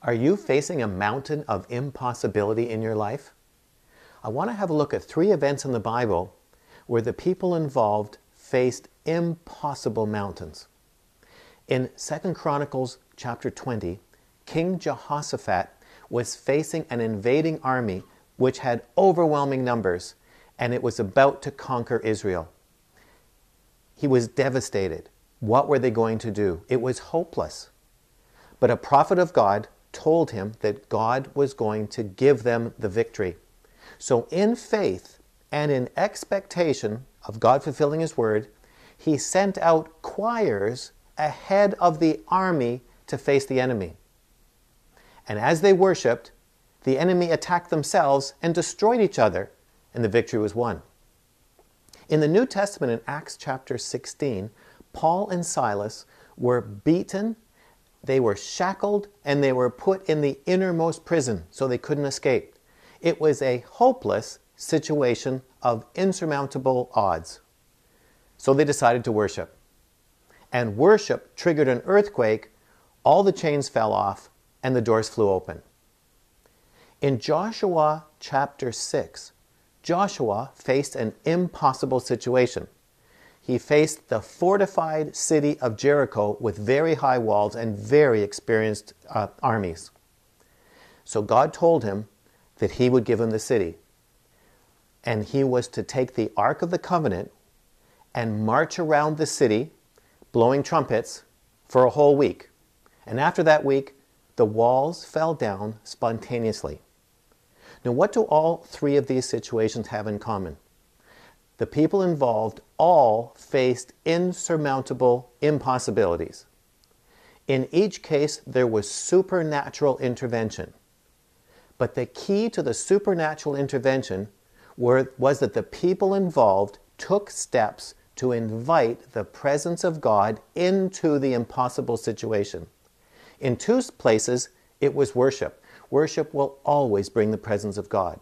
Are you facing a mountain of impossibility in your life? I want to have a look at 3 events in the Bible where the people involved faced impossible mountains. In 2 Chronicles chapter 20, King Jehoshaphat was facing an invading army which had overwhelming numbers, and it was about to conquer Israel. He was devastated. What were they going to do? It was hopeless. But a prophet of God told him that God was going to give them the victory. So in faith and in expectation of God fulfilling His word, he sent out choirs ahead of the army to face the enemy. And as they worshipped, the enemy attacked themselves and destroyed each other, and the victory was won. In the New Testament, in Acts chapter 16, Paul and Silas were beaten, they were shackled, and they were put in the innermost prison so they couldn't escape. It was a hopeless situation of insurmountable odds. So they decided to worship. And worship triggered an earthquake, all the chains fell off, and the doors flew open. In Joshua chapter 6, Joshua faced an impossible situation. He faced the fortified city of Jericho with very high walls and very experienced armies. So God told him that He would give him the city. And he was to take the Ark of the Covenant and march around the city, blowing trumpets, for a whole week. And after that week, the walls fell down spontaneously. Now, what do all 3 of these situations have in common? The people involved all faced insurmountable impossibilities. In each case, there was supernatural intervention. But the key to the supernatural intervention was that the people involved took steps to invite the presence of God into the impossible situation. In 2 places, it was worship. Worship will always bring the presence of God.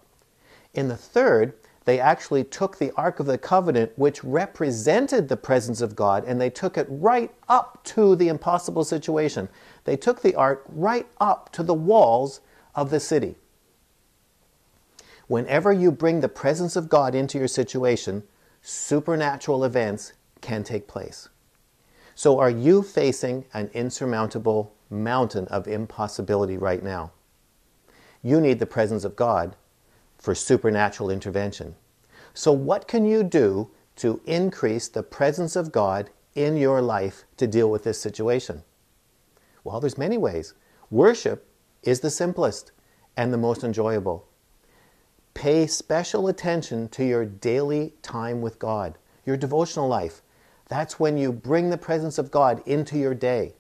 In the 3rd, they actually took the Ark of the Covenant, which represented the presence of God, and they took it right up to the impossible situation. They took the Ark right up to the walls of the city. Whenever you bring the presence of God into your situation, supernatural events can take place. So are you facing an insurmountable mountain of impossibility right now? You need the presence of God for supernatural intervention. So what can you do to increase the presence of God in your life to deal with this situation? Well, there's many ways. Worship is the simplest and the most enjoyable. Pay special attention to your daily time with God, your devotional life. That's when you bring the presence of God into your day.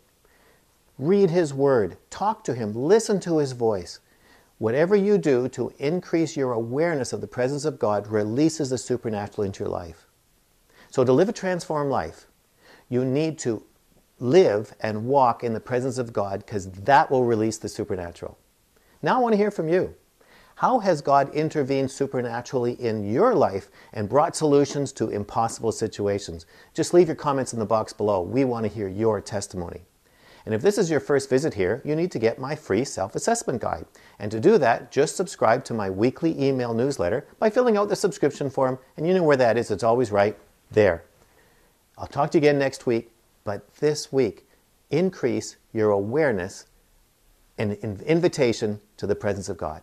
Read His Word, talk to Him, listen to His voice. Whatever you do to increase your awareness of the presence of God releases the supernatural into your life. So to live a transformed life, you need to live and walk in the presence of God, because that will release the supernatural. Now I want to hear from you. How has God intervened supernaturally in your life and brought solutions to impossible situations? Just leave your comments in the box below. We want to hear your testimony. And if this is your first visit here, you need to get my free self-assessment guide. And to do that, just subscribe to my weekly email newsletter by filling out the subscription form. And you know where that is. It's always right there. I'll talk to you again next week. But this week, increase your awareness and invitation to the presence of God.